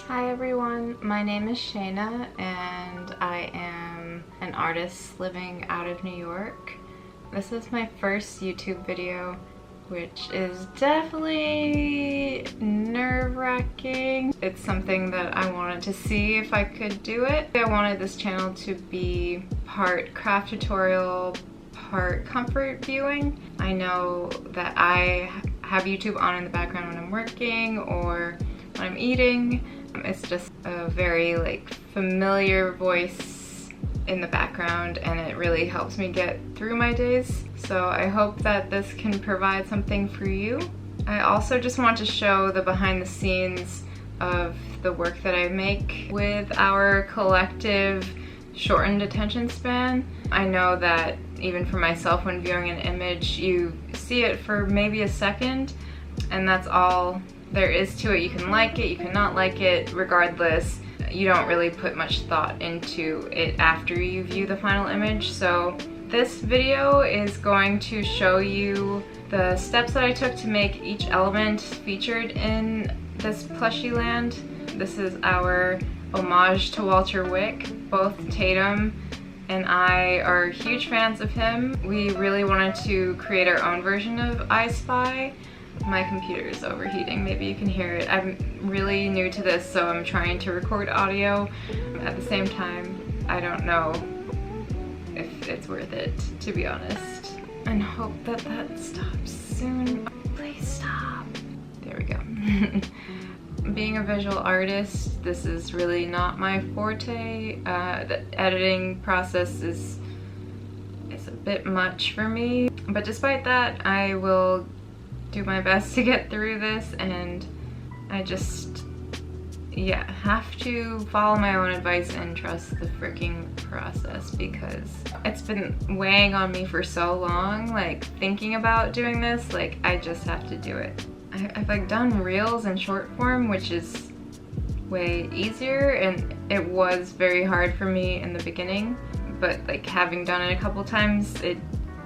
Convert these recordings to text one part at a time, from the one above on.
Hi everyone, my name is Shana and I am an artist living out of New York. This is my first YouTube video, which is definitely nerve-wracking. It's something that I wanted to see if I could do it. I wanted this channel to be part craft tutorial, part comfort viewing. I know that I have YouTube on in the background when I'm working or when I'm eating. It's just a very familiar voice in the background, and it really helps me get through my days. So I hope that this can provide something for you. I also just want to show the behind the scenes of the work that I make with our collective shortened attention span. I know that even for myself, when viewing an image, you see it for maybe a second, and that's all there is to it. You can like it, you can not like it, regardless. You don't really put much thought into it after you view the final image. So this video is going to show you the steps that I took to make each element featured in this Plushie Land. This is our homage to Walter Wick. Both Tatum and I are huge fans of him. We really wanted to create our own version of I Spy. My computer is overheating, maybe you can hear it. I'm really new to this, so I'm trying to record audio at the same time. I don't know if it's worth it, to be honest. And hope that that stops soon. Please stop. There we go. Being a visual artist, this is really not my forte. The editing process is a bit much for me. But despite that, I will do my best to get through this, and I just, have to follow my own advice and trust the freaking process, because it's been weighing on me for so long, thinking about doing this, I just have to do it. I've done reels in short form, which is way easier, and it was very hard for me in the beginning, but having done it a couple times, it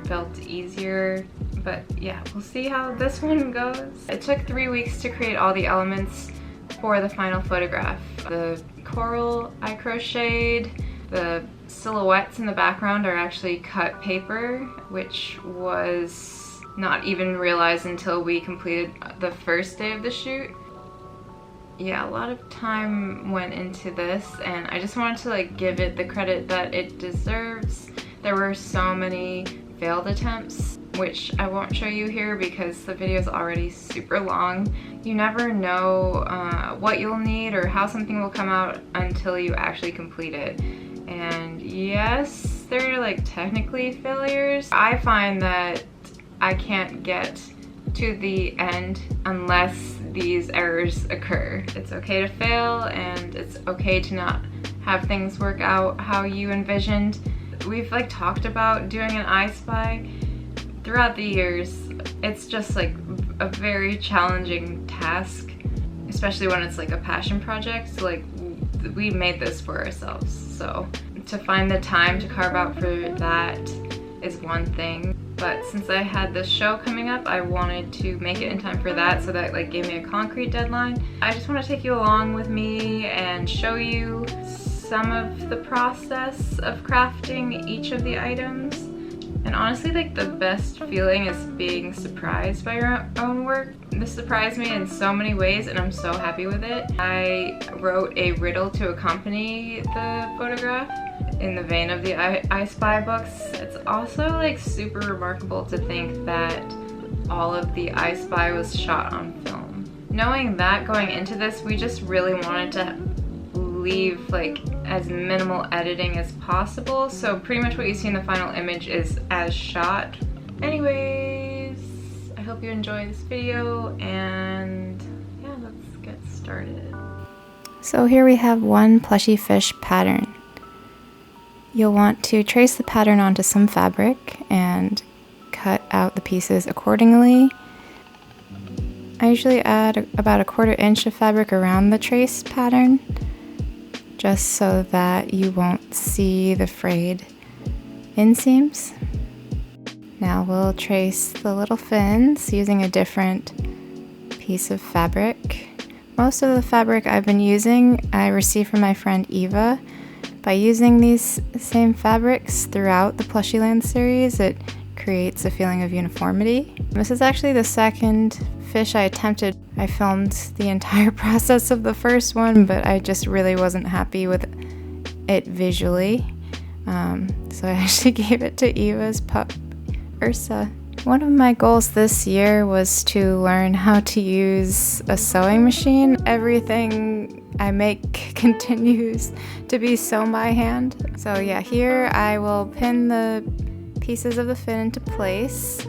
felt easier. But yeah, we'll see how this one goes. It took 3 weeks to create all the elements for the final photograph. The coral I crocheted, the silhouettes in the background are actually cut paper, which was not even realized until we completed the first day of the shoot. Yeah, a lot of time went into this, and I just wanted to give it the credit that it deserves. There were so many failed attempts, which I won't show you here because the video is already super long. You never know what you'll need or how something will come out until you actually complete it. And yes, they're technically failures. I find that I can't get to the end unless these errors occur. It's okay to fail, and it's okay to not have things work out how you envisioned. We've talked about doing an I Spy throughout the years. It's just a very challenging task, especially when it's a passion project. We made this for ourselves, so to find the time to carve out for that is one thing. But since I had this show coming up, I wanted to make it in time for that, so that gave me a concrete deadline. I just want to take you along with me and show you some of the process of crafting each of the items. And honestly, the best feeling is being surprised by your own work. This surprised me in so many ways, and I'm so happy with it. I wrote a riddle to accompany the photograph in the vein of the I Spy books. It's also super remarkable to think that all of the I Spy was shot on film. Knowing that going into this, we just really wanted to leave as minimal editing as possible, so pretty much what you see in the final image is as shot. Anyways, I hope you enjoy this video, and yeah, let's get started. So here we have one plushy fish pattern. You'll want to trace the pattern onto some fabric and cut out the pieces accordingly. I usually add about 1/4 inch of fabric around the trace pattern, just so that you won't see the frayed inseams. Now we'll trace the little fins using a different piece of fabric. Most of the fabric I've been using I received from my friend Eva. By using these same fabrics throughout the Plushie Land series, it creates a feeling of uniformity. This is actually the second fish I attempted. I filmed the entire process of the first one, but I just really wasn't happy with it visually. So I actually gave it to Eva's pup, Ursa. One of my goals this year was to learn how to use a sewing machine. Everything I make continues to be sewn by hand. So yeah, here I will pin the pieces of the fin into place,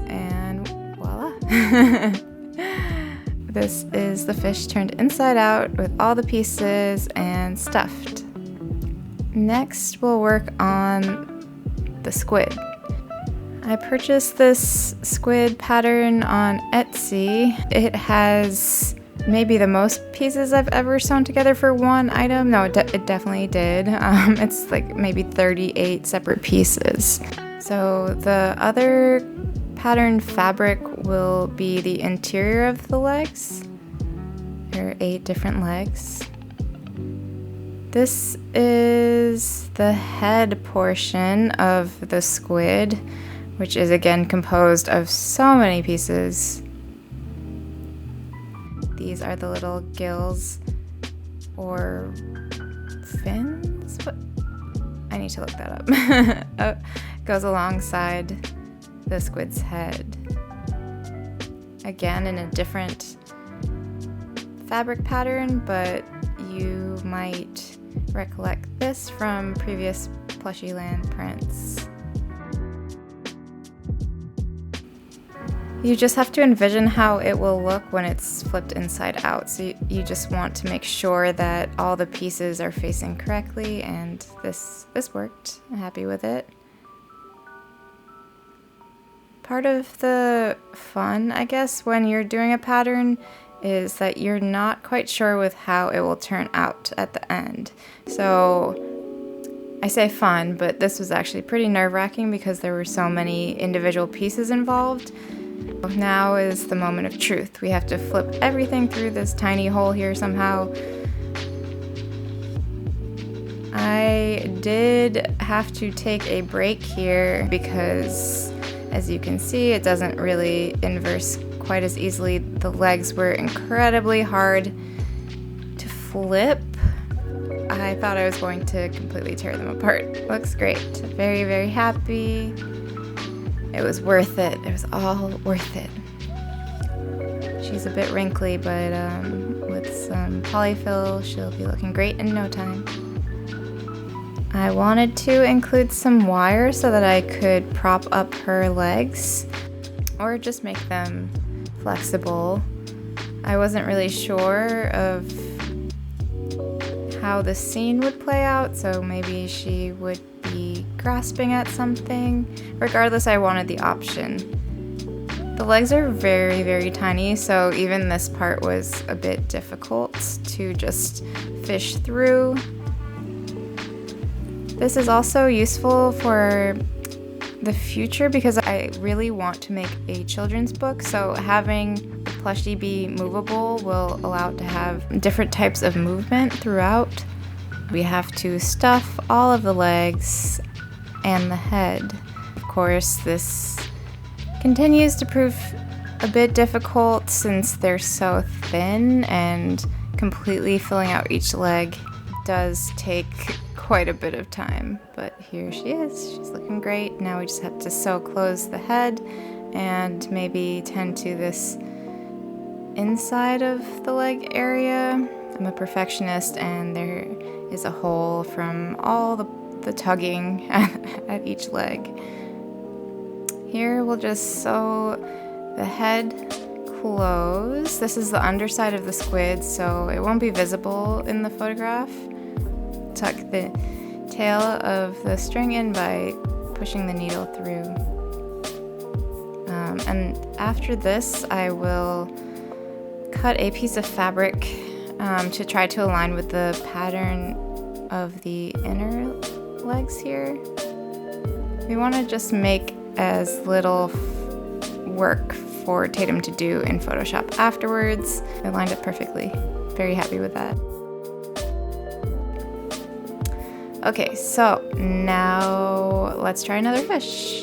and voila. This is the fish turned inside out with all the pieces and stuffed. Next, we'll work on the squid. I purchased this squid pattern on Etsy. It has maybe the most pieces I've ever sewn together for one item. No, it definitely did. It's like maybe 38 separate pieces. So the other pattern fabric will be the interior of the legs. There are 8 different legs. This is the head portion of the squid, which is again composed of so many pieces. These are the little gills or fins? What? I need to look that up. Goes alongside the squid's head. Again, in a different fabric pattern, but you might recollect this from previous Plushie Land prints. You just have to envision how it will look when it's flipped inside out. So you just want to make sure that all the pieces are facing correctly, and this worked. I'm happy with it. Part of the fun, I guess, when you're doing a pattern is that you're not quite sure with how it will turn out at the end. So I say fun, but this was actually pretty nerve-wracking because there were so many individual pieces involved. Now is the moment of truth. We have to flip everything through this tiny hole here somehow. I did have to take a break here because, as you can see, it doesn't really inverse quite as easily. The legs were incredibly hard to flip. I thought I was going to completely tear them apart. Looks great. Very, very happy. It was worth it. It was all worth it. She's a bit wrinkly, but with some polyfill, she'll be looking great in no time. I wanted to include some wire so that I could prop up her legs or just make them flexible. I wasn't really sure of how the scene would play out, so maybe she would be grasping at something. Regardless, I wanted the option. The legs are very, very tiny, so even this part was a bit difficult to just fish through. This is also useful for the future because I really want to make a children's book, so having the plushie be movable will allow it to have different types of movement throughout. We have to stuff all of the legs and the head. Of course, this continues to prove a bit difficult since they're so thin, and completely filling out each leg does take quite a bit of time. But here she is. She's looking great. Now we just have to sew close the head and maybe tend to this inside of the leg area. I'm a perfectionist, and there is a hole from all the tugging at each leg. Here we'll just sew the head close. This is the underside of the squid, so it won't be visible in the photograph. Tuck the tail of the string in by pushing the needle through. And after this, I will cut a piece of fabric to try to align with the pattern of the inner legs here. We want to just make as little work for Tatum to do in Photoshop afterwards. It lined up perfectly. Very happy with that. Okay, so now let's try another fish.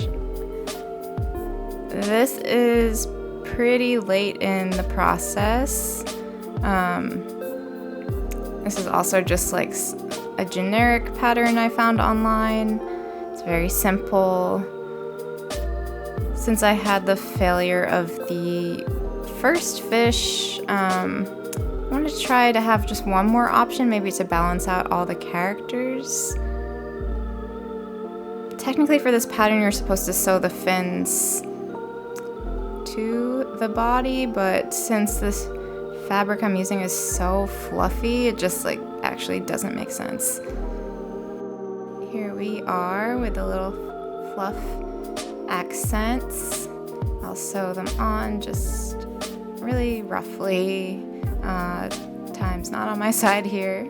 This is pretty late in the process. This is also just like a generic pattern I found online. It's very simple. Since I had the failure of the first fish, I wanted to try to have just one more option, maybe to balance out all the characters. Technically for this pattern, you're supposed to sew the fins to the body, but since this fabric I'm using is so fluffy, it just like actually doesn't make sense. Here we are with the little fluff accents. I'll sew them on just really roughly. Time's not on my side here.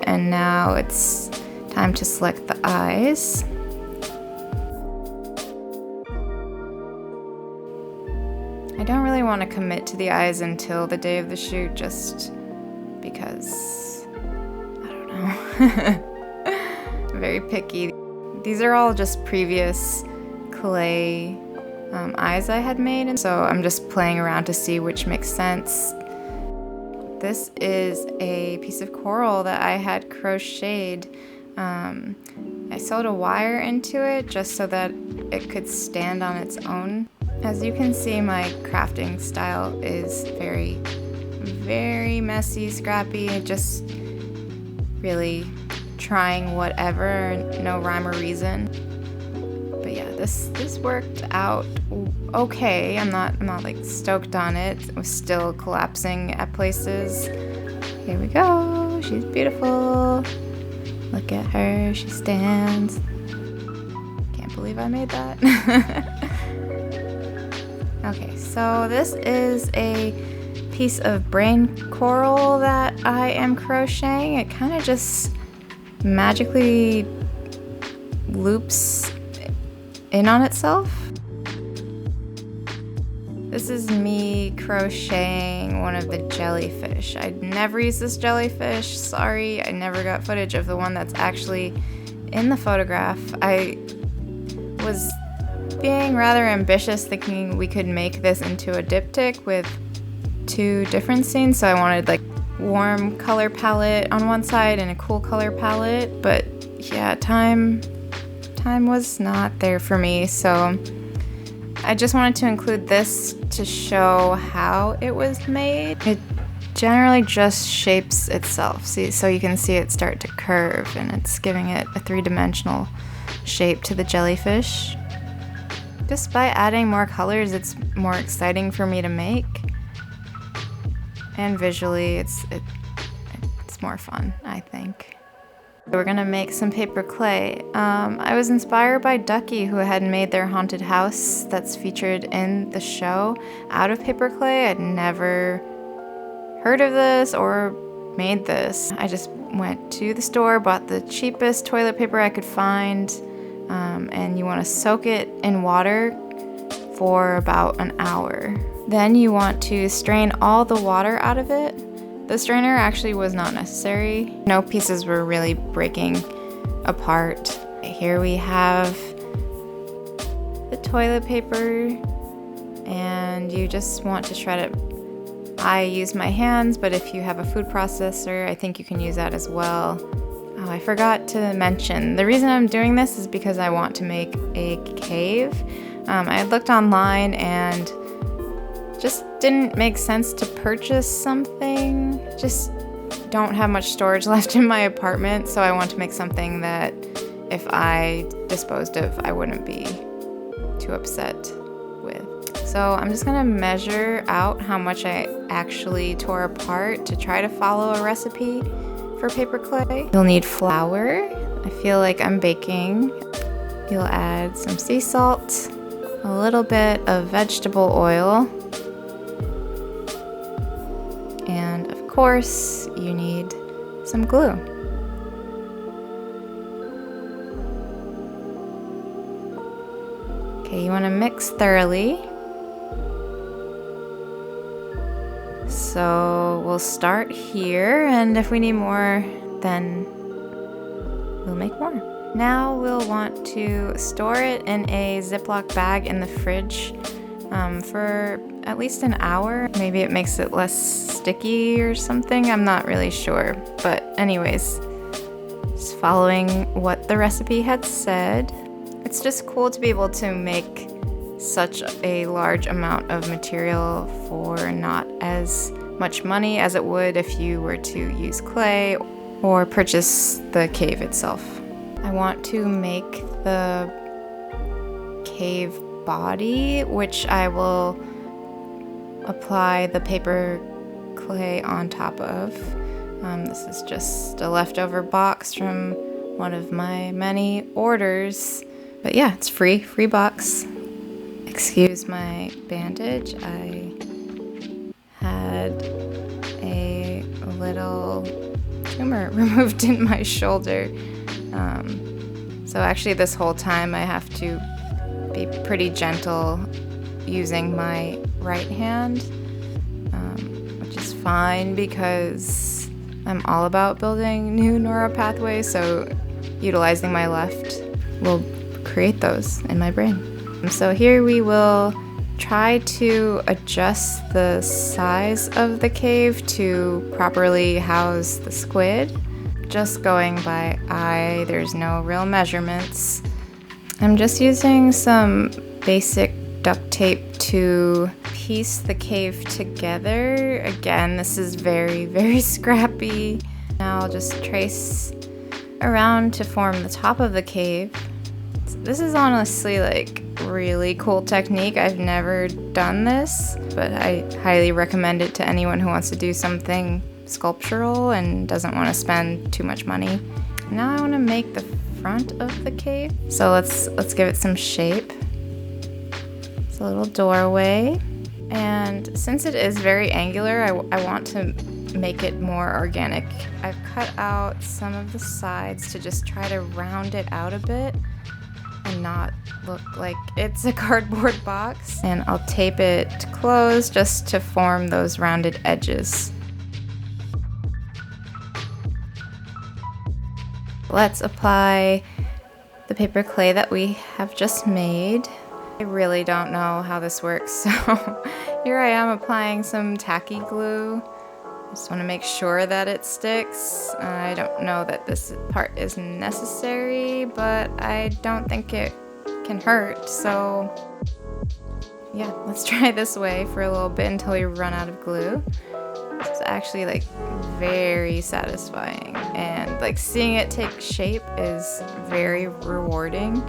And now it's time to select the eyes. I don't really want to commit to the eyes until the day of the shoot, just because, I don't know. I'm very picky. These are all just previous clay eyes I had made, and so I'm just playing around to see which makes sense. This is a piece of coral that I had crocheted. I sewed a wire into it just so that it could stand on its own. As you can see, my crafting style is very, very messy, scrappy, just really trying whatever, no rhyme or reason. But yeah, this worked out okay. I'm not like stoked on it. It was still collapsing at places. Here we go. She's beautiful. Look at her. She stands. Can't believe I made that. Okay, so this is a piece of brain coral that I am crocheting. It kind of just magically loops in on itself. This is me crocheting one of the jellyfish. I'd never used this jellyfish, sorry. I never got footage of the one that's actually in the photograph. I was being rather ambitious, thinking we could make this into a diptych with 2 different scenes. So I wanted like warm color palette on one side and a cool color palette, but yeah, time was not there for me, so I just wanted to include this to show how it was made. It generally just shapes itself, see, so you can see it start to curve, and it's giving it a 3-dimensional shape to the jellyfish. Just by adding more colors, it's more exciting for me to make, and visually it's more fun, I think. We're gonna make some paper clay. I was inspired by Ducky, who had made their haunted house that's featured in the show out of paper clay. I'd never heard of this or made this. I just went to the store, bought the cheapest toilet paper I could find, and you want to soak it in water for about an hour. Then you want to strain all the water out of it. The strainer actually was not necessary. No pieces were really breaking apart. Here we have the toilet paper, and you just want to shred it. I use my hands, but if you have a food processor, I think you can use that as well. Oh, I forgot to mention, the reason I'm doing this is because I want to make a cave. I had looked online and just didn't make sense to purchase something. Just don't have much storage left in my apartment, so I want to make something that if I disposed of, I wouldn't be too upset with. So I'm just gonna measure out how much I actually tore apart to try to follow a recipe for paper clay. You'll need flour. I feel like I'm baking. You'll add some sea salt, a little bit of vegetable oil, and of course you need some glue. Okay, you want to mix thoroughly. So we'll start here, and if we need more, then we'll make more. Now we'll want to store it in a Ziploc bag in the fridge for at least an hour. Maybe it makes it less sticky or something. I'm not really sure. But anyways, just following what the recipe had said. It's just cool to be able to make such a large amount of material for not as much money as it would if you were to use clay or purchase the cave itself. I want to make the cave body, which I will apply the paper clay on top of. This is just a leftover box from one of my many orders. But yeah, it's free box. Excuse my bandage. I had a little tumor removed in my shoulder. So actually this whole time I have to be pretty gentle using my right hand, which is fine because I'm all about building new neural pathways, so utilizing my left will create those in my brain. So here we will try to adjust the size of the cave to properly house the squid. Just going by eye, there's no real measurements. I'm just using some basic duct tape to piece the cave together. Again, this is very, very scrappy. Now I'll just trace around to form the top of the cave. This is honestly like really cool technique. I've never done this, but I highly recommend it to anyone who wants to do something sculptural and doesn't want to spend too much money. Now I want to make the front of the cave. So let's give it some shape. It's a little doorway. And since it is very angular, I want to make it more organic. I've cut out some of the sides to just try to round it out a bit and not look like it's a cardboard box. And I'll tape it closed just to form those rounded edges. Let's apply the paper clay that we have just made. I really don't know how this works, so here I am applying some tacky glue. I just want to make sure that it sticks. I don't know that this part is necessary, but I don't think it can hurt, so yeah, let's try this way for a little bit until we run out of glue. It's actually like very satisfying, and like seeing it take shape is very rewarding.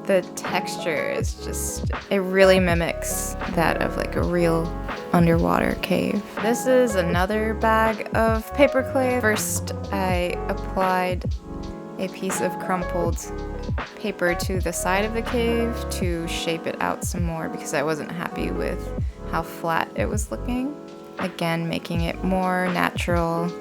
The texture is just, it really mimics that of like a real underwater cave. This is another bag of paper clay. First, I applied a piece of crumpled paper to the side of the cave to shape it out some more because I wasn't happy with how flat it was looking. Again, making it more natural.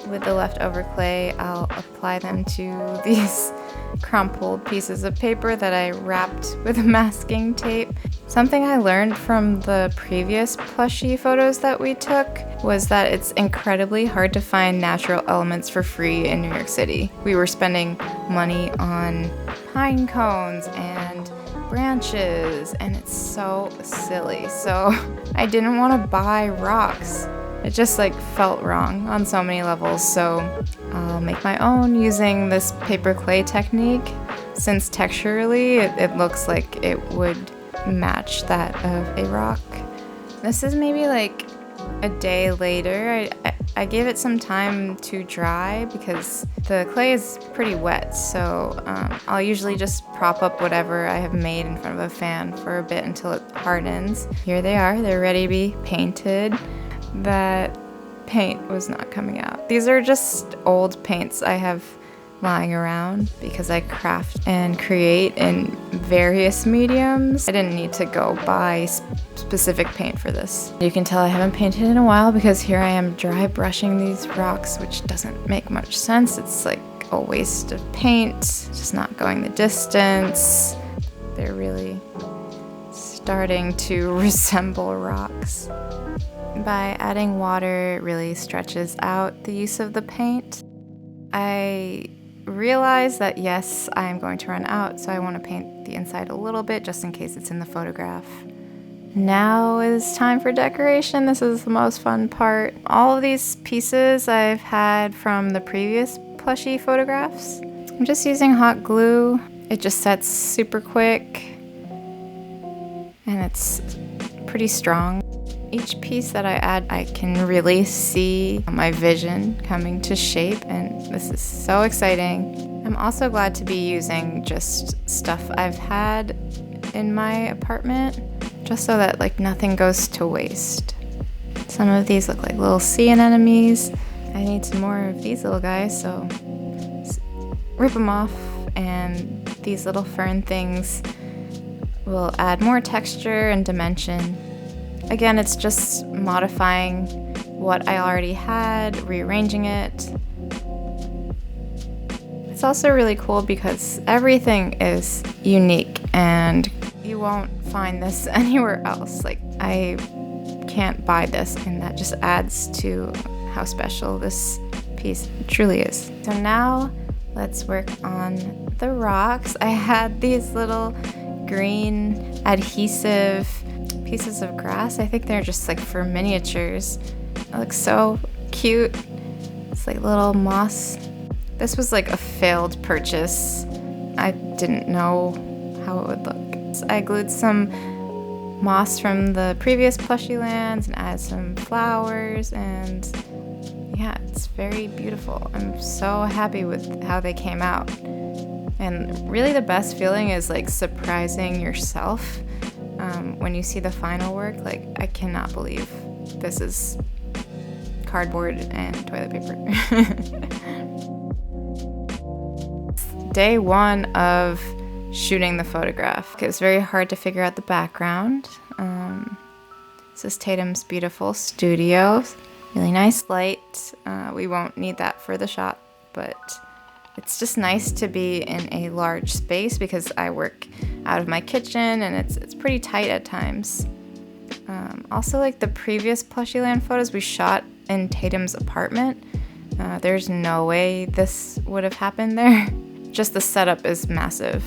With the leftover clay, I'll apply them to these crumpled pieces of paper that I wrapped with masking tape. Something I learned from the previous plushie photos that we took was that it's incredibly hard to find natural elements for free in New York City. We were spending money on pine cones and branches, and it's so silly. So I didn't want to buy rocks. It just like felt wrong on so many levels, so I'll make my own using this paper clay technique. Since texturally it looks like it would match that of a rock. This is maybe like a day later. I gave it some time to dry because the clay is pretty wet, so I'll usually just prop up whatever I have made in front of a fan for a bit until it hardens. Here they are, they're ready to be painted. That paint was not coming out. These are just old paints I have lying around because I craft and create in various mediums. I didn't need to go buy specific paint for this. You can tell I haven't painted in a while because here I am dry brushing these rocks, which doesn't make much sense. It's like a waste of paint, just not going the distance. they're really starting to resemble rocks. By adding water, it really stretches out the use of the paint. I realize that yes, I am going to run out, so I want to paint the inside a little bit just in case it's in the photograph. Now is time for decoration. This is the most fun part. All of these pieces I've had from the previous plushie photographs. I'm just using hot glue. It just sets super quick and it's pretty strong. Each piece that I add, I can really see my vision coming to shape, and this is so exciting. I'm also glad to be using just stuff I've had in my apartment, just so that like nothing goes to waste. Some of these look like little sea anemones. I need some more of these little guys, so rip them off, and these little fern things will add more texture and dimension. Again, it's just modifying what I already had, rearranging it. It's also really cool because everything is unique and you won't find this anywhere else. Like, I can't buy this, and that just adds to how special this piece truly is. So now let's work on the rocks. I had these little green adhesive pieces of grass. I think they're just like for miniatures. It looks so cute. It's like little moss. This was like a failed purchase. I didn't know how it would look. So I glued some moss from the previous Plushie Lands and added some flowers, and yeah, it's very beautiful. I'm so happy with how they came out. And really the best feeling is like surprising yourself. When you see the final work, like, I cannot believe this is cardboard and toilet paper. Day one of shooting the photograph. It was very hard to figure out the background. This is Tatum's beautiful studio. Really nice light. We won't need that for the shot, but it's just nice to be in a large space because I work out of my kitchen and it's pretty tight at times. Also, like the previous Plushie Land photos we shot in Tatum's apartment, there's no way this would have happened there. Just the setup is massive.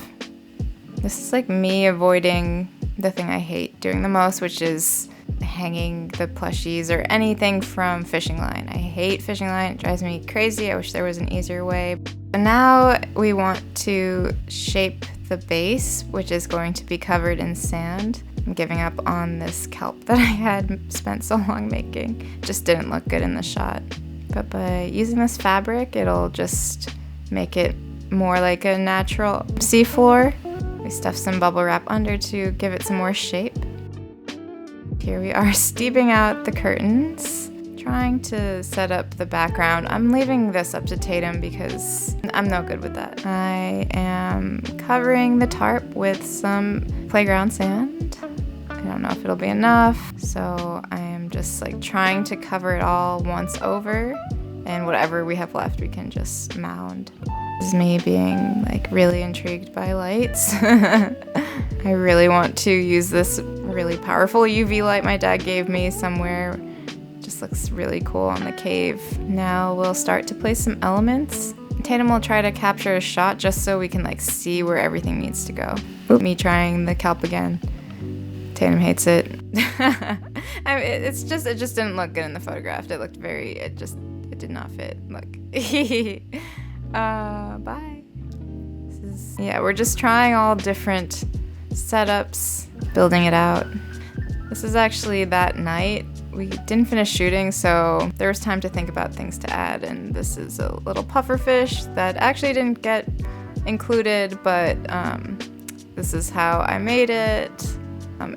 This is like me avoiding the thing I hate doing the most, which is hanging the plushies or anything from fishing line. I hate fishing line. It drives me crazy. I wish there was an easier way. And now we want to shape the base, which is going to be covered in sand. I'm giving up on this kelp that I had spent so long making. It just didn't look good in the shot. But by using this fabric, it'll just make it more like a natural seafloor. We stuffed some bubble wrap under to give it some more shape. Here we are steeping out the curtains, trying to set up the background. I'm leaving this up to Tatum because I'm no good with that. I am covering the tarp with some playground sand. I don't know if it'll be enough, so I am just like trying to cover it all once over, and whatever we have left we can just mound. This is me being like really intrigued by lights. I really want to use this really powerful UV light my dad gave me somewhere. Just looks really cool on the cave. Now we'll start to place some elements. Tatum will try to capture a shot just so we can like see where everything needs to go. Oop, me trying the kelp again. Tatum hates it. it just didn't look good in the photograph. It looked it did not fit. Look. Bye. Yeah, we're just trying all different setups, building it out. This is actually that night. We didn't finish shooting, so there was time to think about things to add, and this is a little pufferfish that actually didn't get included, but this is how I made it.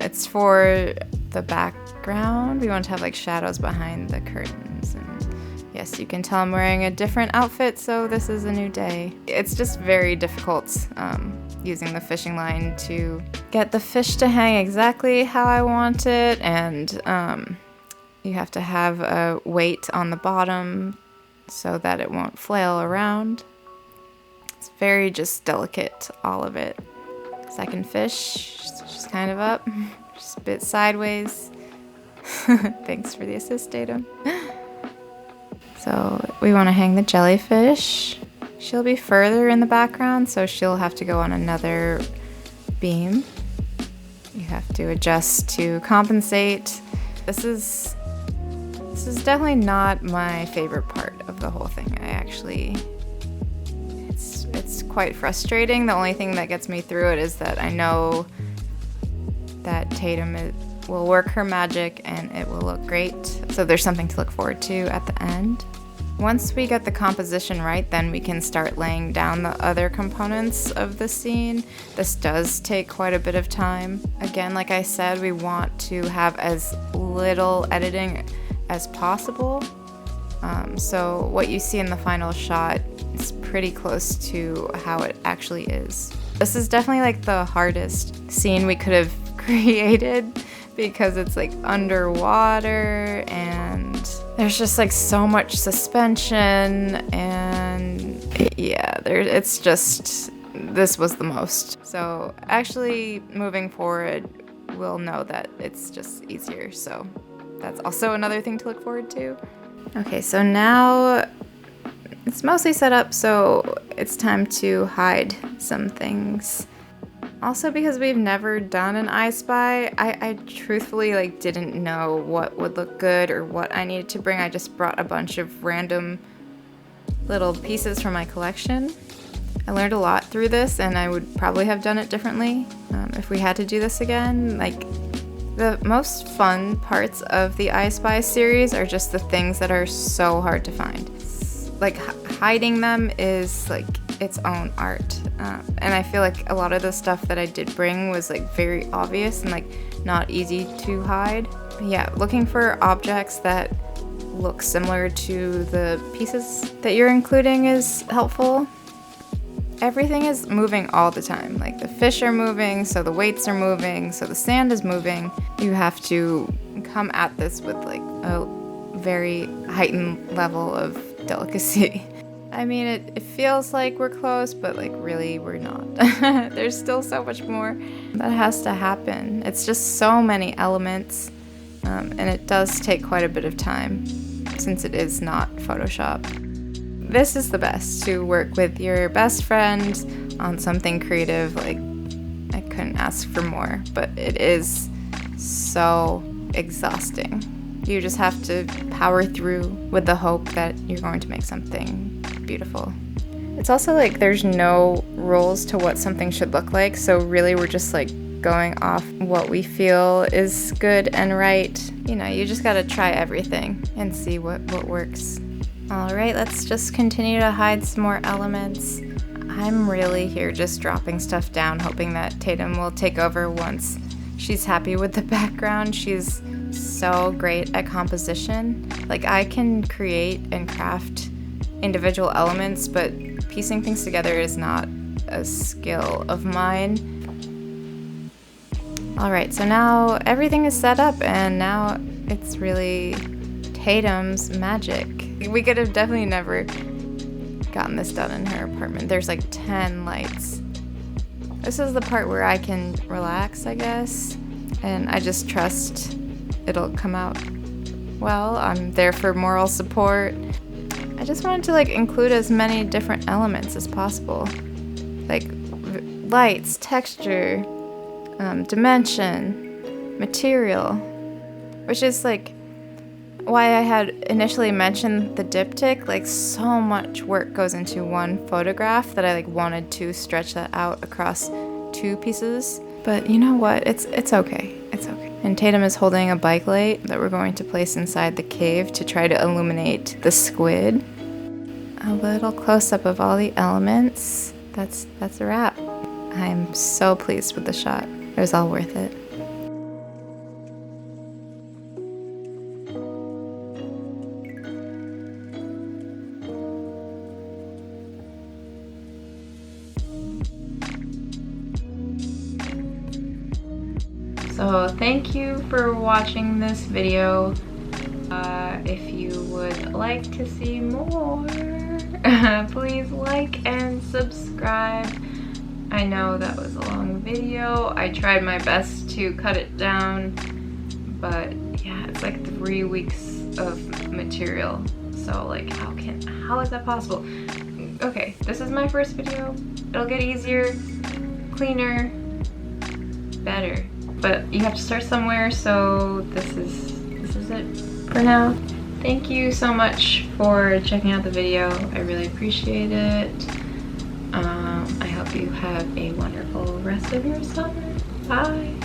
It's for the background. We want to have like shadows behind the curtains, and yes, you can tell I'm wearing a different outfit, so this is a new day. It's just very difficult using the fishing line to get the fish to hang exactly how I want it, and you have to have a weight on the bottom so that it won't flail around. It's very just delicate, all of it. Second fish, just kind of up, just a bit sideways. Thanks for the assist, Tatum. So we want to hang the jellyfish. She'll be further in the background, so she'll have to go on another beam. You have to adjust to compensate. This is definitely not my favorite part of the whole thing. It's quite frustrating. The only thing that gets me through it is that I know that Tatum will work her magic and it will look great. So there's something to look forward to at the end. Once we get the composition right, then we can start laying down the other components of the scene. This does take quite a bit of time. Again, like I said, we want to have as little editing as possible. So what you see in the final shot is pretty close to how it actually is. This is definitely like the hardest scene we could have created because it's like underwater and there's just like so much suspension and yeah, it's just, this was the most. So actually moving forward, we'll know that it's just easier. So that's also another thing to look forward to. Okay, so now it's mostly set up, so it's time to hide some things. Also, because we've never done an I Spy, I truthfully like didn't know what would look good or what I needed to bring. I just brought a bunch of random little pieces from my collection. I learned a lot through this, and I would probably have done it differently if we had to do this again. Like, the most fun parts of the I Spy series are just the things that are so hard to find. Like, hiding them is like its own art. And I feel like a lot of the stuff that I did bring was like very obvious and like not easy to hide. Yeah, looking for objects that look similar to the pieces that you're including is helpful. Everything is moving all the time. Like the fish are moving, so the weights are moving, so the sand is moving. You have to come at this with like a very heightened level of delicacy. I mean, it feels like we're close, but like really we're not. There's still so much more that has to happen. It's just so many elements, and it does take quite a bit of time since it is not Photoshop. This is the best, to work with your best friend on something creative. Like, I couldn't ask for more, but it is so exhausting. You just have to power through with the hope that you're going to make something beautiful. It's also like there's no rules to what something should look like, so really we're just like going off what we feel is good and right. You know, you just gotta try everything and see what works. Alright, let's just continue to hide some more elements. I'm really here just dropping stuff down, hoping that Tatum will take over once she's happy with the background. She's so great at composition. Like, I can create and craft individual elements, but piecing things together is not a skill of mine. Alright, so now everything is set up, and now it's really Tatum's magic. We could have definitely never gotten this done in her apartment. There's like 10 lights. This is the part where I can relax, I guess, and I just trust it'll come out well. I'm there for moral support. I just wanted to like include as many different elements as possible, like lights, texture, dimension, material, which is like why I had initially mentioned the diptych. Like, so much work goes into one photograph that I like wanted to stretch that out across 2 pieces. But you know what? It's okay. It's okay. And Tatum is holding a bike light that we're going to place inside the cave to try to illuminate the squid. A little close-up of all the elements. That's a wrap. I'm so pleased with the shot. It was all worth it. So thank you for watching this video. If you would like to see more, please like and subscribe. I know that was a long video. I tried my best to cut it down, but yeah, it's like 3 weeks of material. So like, how is that possible? Okay, this is my first video. It'll get easier, cleaner, better. But you have to start somewhere, so this is it for now. Thank you so much for checking out the video. I really appreciate it. I hope you have a wonderful rest of your summer. Bye.